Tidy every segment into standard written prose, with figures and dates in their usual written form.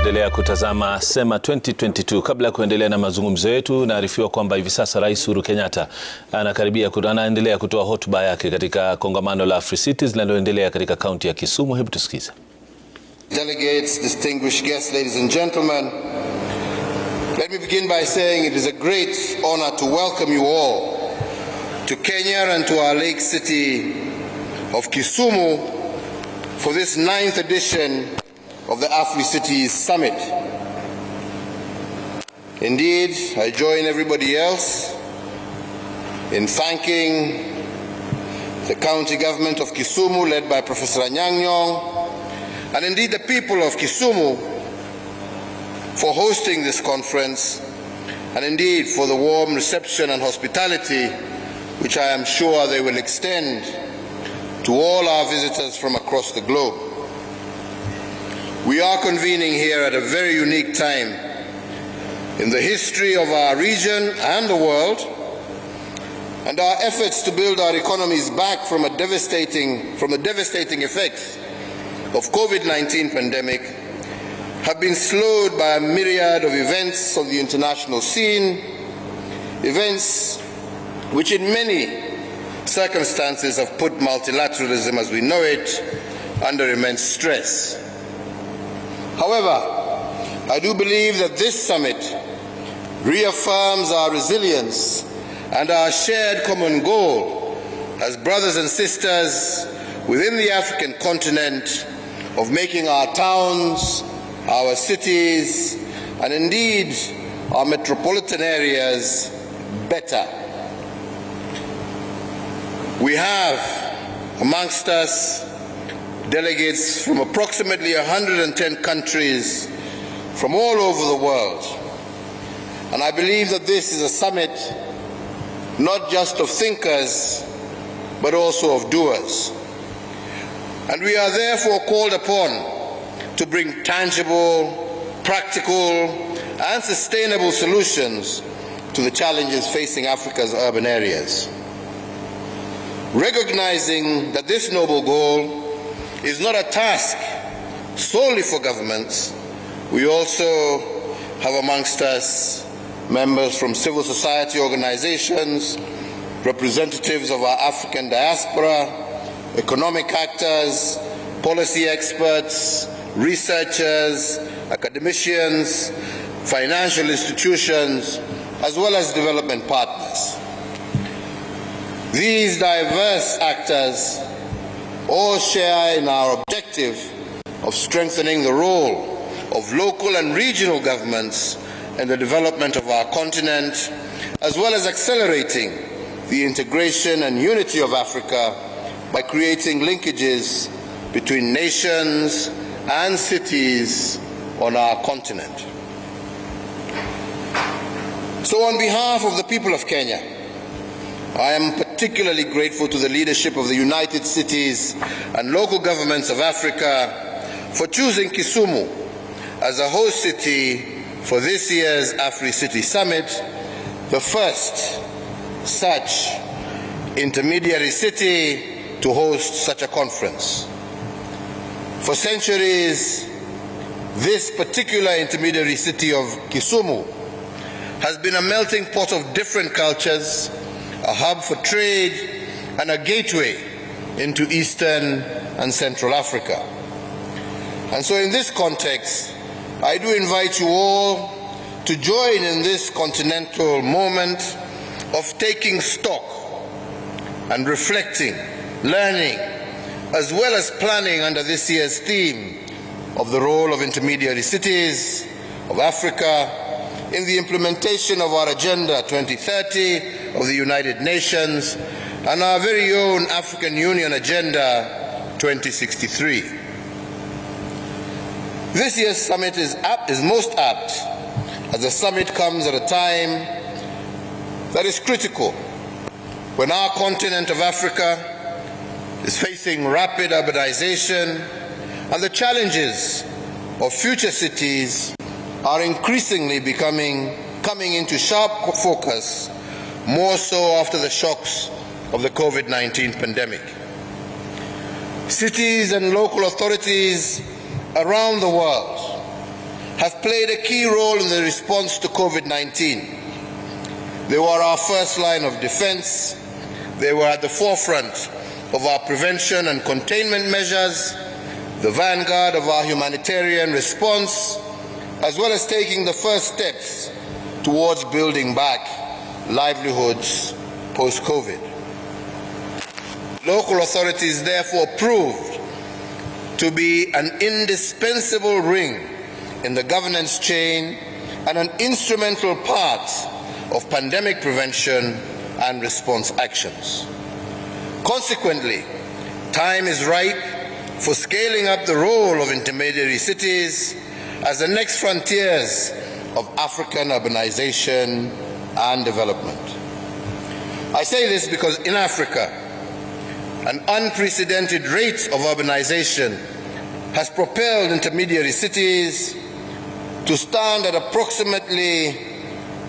Unaendelea kutazama Sema 2022. Kabla ya kuendelea na mazungumzo yetu, naarifiwa kwamba hivi sasa Rais Kemyatta anaendelea kutoa hotuba yake katika Kongamano la Afrocities linaloendelea katika kaunti ya Kisumu. Hebu tusikize. Delegates, distinguished guests, ladies and gentlemen, let me begin by saying it is a great honor to welcome you all to Kenya and to our lake city of Kisumu for this 9th edition of the Afrocities Summit. Indeed, I join everybody else in thanking the county government of Kisumu, led by Professor Anyang', and indeed the people of Kisumu for hosting this conference, and indeed for the warm reception and hospitality which I am sure they will extend to all our visitors from across the globe. We are convening here at a very unique time in the history of our region and the world, and our efforts to build our economies back from the devastating effects of COVID-19 pandemic have been slowed by a myriad of events on the international scene, events which in many circumstances have put multilateralism as we know it under immense stress. However, I do believe that this summit reaffirms our resilience and our shared common goal as brothers and sisters within the African continent of making our towns, our cities, and indeed our metropolitan areas better. We have amongst us delegates from approximately 110 countries from all over the world. And I believe that this is a summit not just of thinkers, but also of doers. And we are therefore called upon to bring tangible, practical, and sustainable solutions to the challenges facing Africa's urban areas. Recognizing that this noble goal is not a task solely for governments, we also have amongst us members from civil society organizations, representatives of our African diaspora, economic actors, policy experts, researchers, academicians, financial institutions, as well as development partners. These diverse actors all share in our objective of strengthening the role of local and regional governments in the development of our continent, as well as accelerating the integration and unity of Africa by creating linkages between nations and cities on our continent. So on behalf of the people of Kenya, I am particularly grateful to the leadership of the United Cities and local governments of Africa for choosing Kisumu as a host city for this year's Afrocities Summit, the first such intermediary city to host such a conference. For centuries, this particular intermediary city of Kisumu has been a melting pot of different cultures, a hub for trade, and a gateway into Eastern and Central Africa. And so in this context, I do invite you all to join in this continental moment of taking stock and reflecting, learning, as well as planning under this year's theme of the role of intermediary cities of Africa in the implementation of our Agenda 2030 of the United Nations and our very own African Union Agenda 2063. This year's summit is most apt as the summit comes at a time that is critical when our continent of Africa is facing rapid urbanization and the challenges of future cities are increasingly coming into sharp focus, more so after the shocks of the COVID-19 pandemic. Cities and local authorities around the world have played a key role in the response to COVID-19. They were our first line of defense. They were at the forefront of our prevention and containment measures, the vanguard of our humanitarian response, as well as taking the first steps towards building back livelihoods post-COVID. Local authorities therefore proved to be an indispensable ring in the governance chain and an instrumental part of pandemic prevention and response actions. Consequently, time is ripe for scaling up the role of intermediary cities as the next frontiers of African urbanization and development. I say this because in Africa, an unprecedented rate of urbanization has propelled intermediary cities to stand at approximately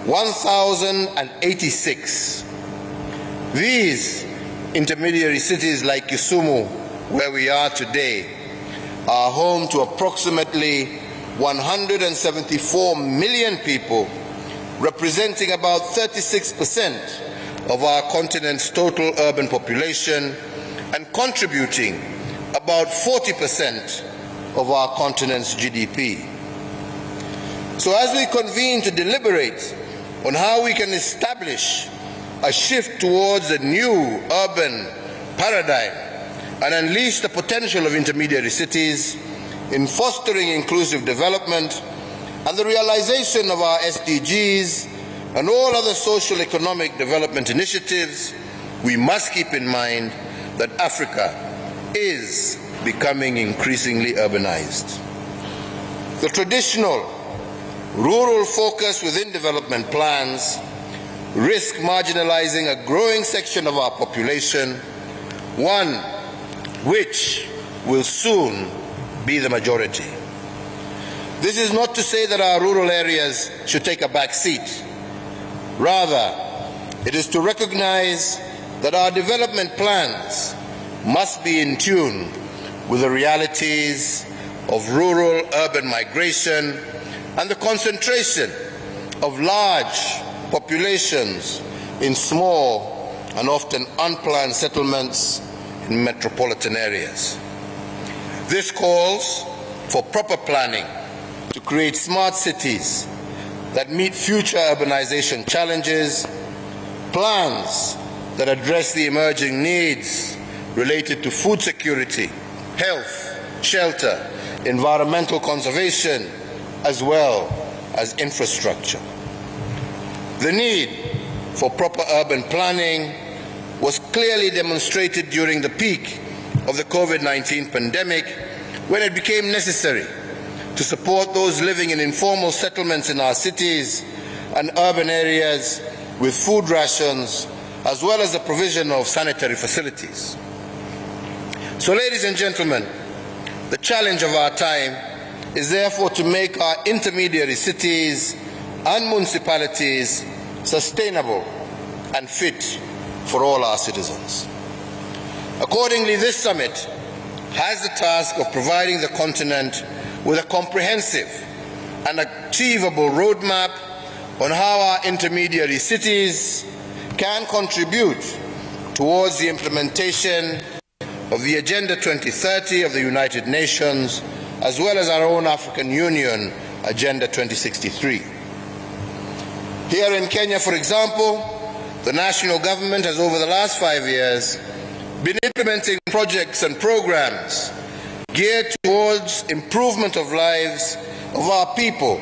1,086. These intermediary cities like Kisumu, where we are today, are home to approximately 174 million people, representing about 36% of our continent's total urban population and contributing about 40% of our continent's GDP. So as we convene to deliberate on how we can establish a shift towards a new urban paradigm and unleash the potential of intermediary cities in fostering inclusive development and the realization of our SDGs and all other social economic development initiatives, we must keep in mind that Africa is becoming increasingly urbanized. The traditional rural focus within development plans risk marginalizing a growing section of our population, one which will soon be the majority. This is not to say that our rural areas should take a back seat. Rather, it is to recognize that our development plans must be in tune with the realities of rural-urban migration and the concentration of large populations in small and often unplanned settlements in metropolitan areas. This calls for proper planning to create smart cities that meet future urbanization challenges, plans that address the emerging needs related to food security, health, shelter, environmental conservation, as well as infrastructure. The need for proper urban planning was clearly demonstrated during the peak of the COVID-19 pandemic, when it became necessary to support those living in informal settlements in our cities and urban areas with food rations, as well as the provision of sanitary facilities. So, ladies and gentlemen, the challenge of our time is therefore to make our intermediary cities and municipalities sustainable and fit for all our citizens. Accordingly, this summit has the task of providing the continent with a comprehensive and achievable roadmap on how our intermediary cities can contribute towards the implementation of the Agenda 2030 of the United Nations, as well as our own African Union Agenda 2063. Here in Kenya, for example, the national government has over the last 5 years been implementing projects and programs geared towards improvement of lives of our people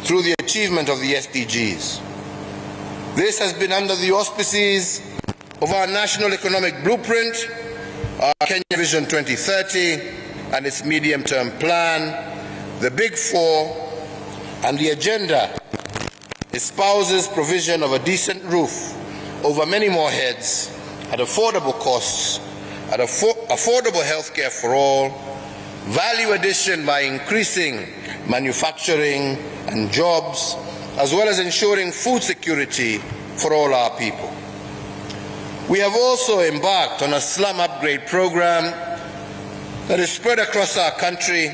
through the achievement of the SDGs. This has been under the auspices of our National Economic Blueprint, our Kenya Vision 2030 and its medium-term plan, the Big Four, and the agenda espouses provision of a decent roof over many more heads at affordable costs, at affordable health care for all, value addition by increasing manufacturing and jobs, as well as ensuring food security for all our people. We have also embarked on a slum upgrade program that is spread across our country,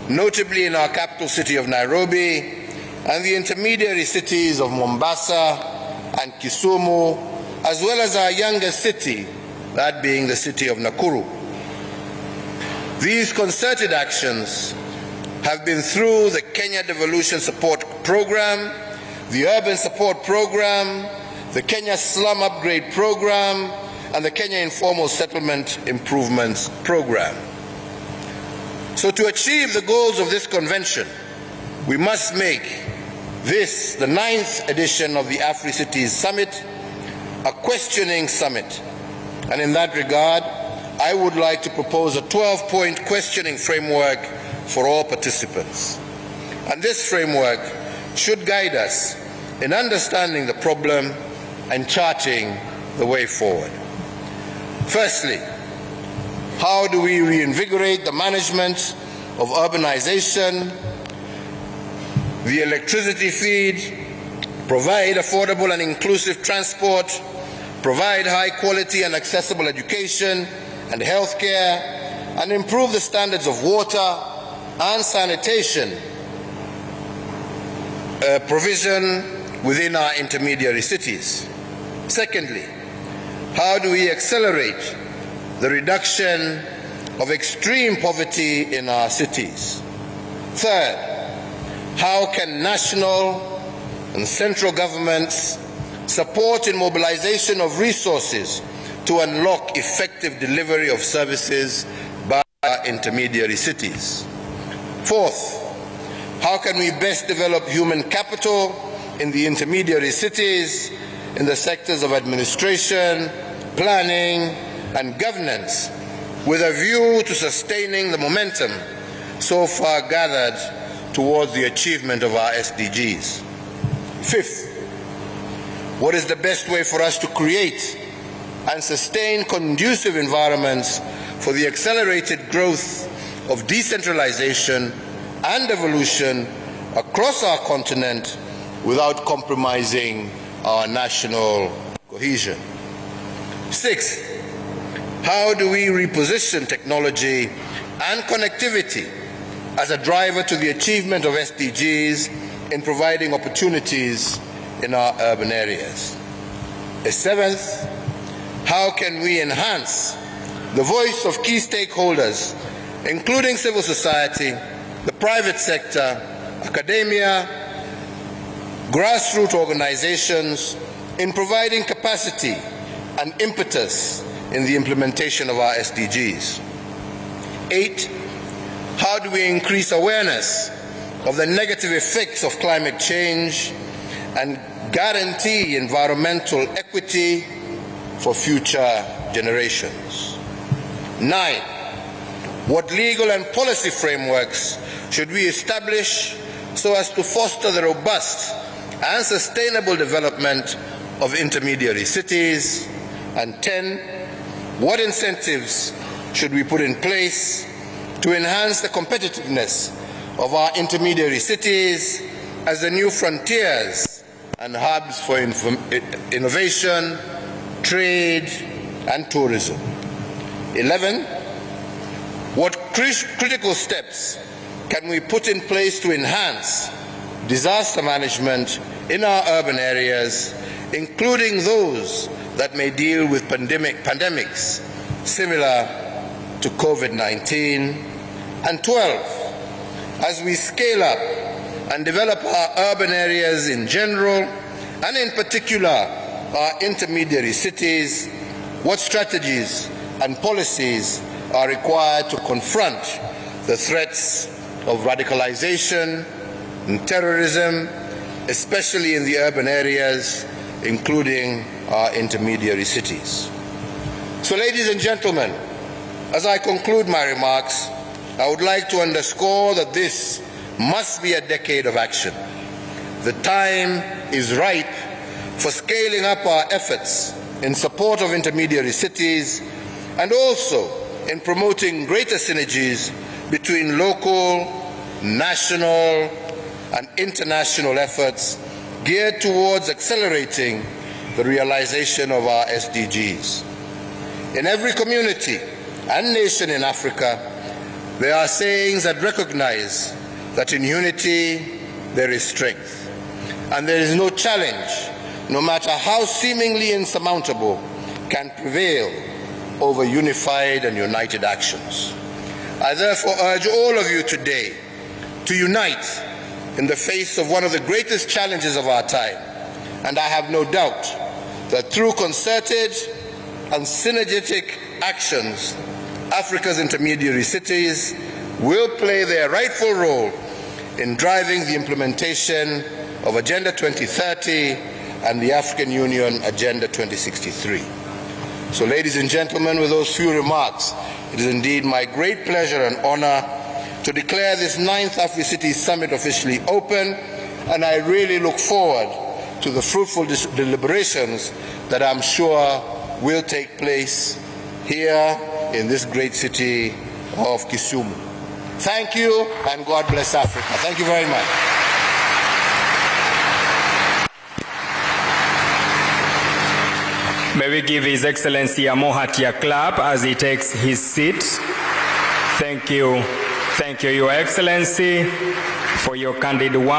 notably in our capital city of Nairobi and the intermediary cities of Mombasa and Kisumu, as well as our youngest city, that being the city of Nakuru. These concerted actions have been through the Kenya Devolution Support Program, the Urban Support Program, the Kenya Slum Upgrade Program, and the Kenya Informal Settlement Improvements Program. So to achieve the goals of this convention, we must make this, the 9th edition of the Afrocities Summit, a questioning summit. And in that regard, I would like to propose a 12-point questioning framework for all participants. And this framework should guide us in understanding the problem and charting the way forward. Firstly, how do we reinvigorate the management of urbanization, the electricity feed, provide affordable and inclusive transport, provide high quality and accessible education and health care, and improve the standards of water and sanitation provision within our intermediary cities? Secondly, how do we accelerate the reduction of extreme poverty in our cities? Third, how can national and central governments support in mobilization of resources to unlock effective delivery of services by our intermediary cities? Fourth, how can we best develop human capital in the intermediary cities in the sectors of administration, planning, and governance, with a view to sustaining the momentum so far gathered towards the achievement of our SDGs? Fifth, what is the best way for us to create and sustain conducive environments for the accelerated growth of decentralization and evolution across our continent without compromising our national cohesion? Sixth, how do we reposition technology and connectivity as a driver to the achievement of SDGs in providing opportunities in our urban areas? Seventh, how can we enhance the voice of key stakeholders, including civil society, the private sector, academia, grassroots organizations, in providing capacity and impetus in the implementation of our SDGs? 8, how do we increase awareness of the negative effects of climate change and guarantee environmental equity for future generations? 9, what legal and policy frameworks should we establish so as to foster the robust and sustainable development of intermediary cities? And 10, what incentives should we put in place to enhance the competitiveness of our intermediary cities as the new frontiers and hubs for innovation, trade, and tourism? 11, what critical steps can we put in place to enhance disaster management in our urban areas, including those that may deal with pandemics similar to COVID-19? And 12, as we scale up and develop our urban areas in general, and in particular our intermediary cities, what strategies and policies are required to confront the threats of radicalization and terrorism, especially in the urban areas, including our intermediary cities? So, ladies and gentlemen, as I conclude my remarks, I would like to underscore that this must be a decade of action. The time is ripe for scaling up our efforts in support of intermediary cities and also in promoting greater synergies between local, national, and international efforts geared towards accelerating the realization of our SDGs. In every community and nation in Africa, There are sayings that recognize that in unity there is strength, and there is no challenge, no matter how seemingly insurmountable, can prevail over unified and united actions. I therefore urge all of you today to unite in the face of one of the greatest challenges of our time, and I have no doubt that through concerted and synergetic actions, Africa's intermediary cities will play their rightful role in driving the implementation of Agenda 2030 and the African Union Agenda 2063. So, ladies and gentlemen, with those few remarks, it is indeed my great pleasure and honor to declare this 9th Afrocities Summit officially open, and I really look forward to the fruitful deliberations that I'm sure will take place here in this great city of Kisumu. Thank you, and God bless Africa. Thank you very much. May we give His Excellency a Mohatia clap as he takes his seat. Thank you. Thank you, Your Excellency, for your candid work.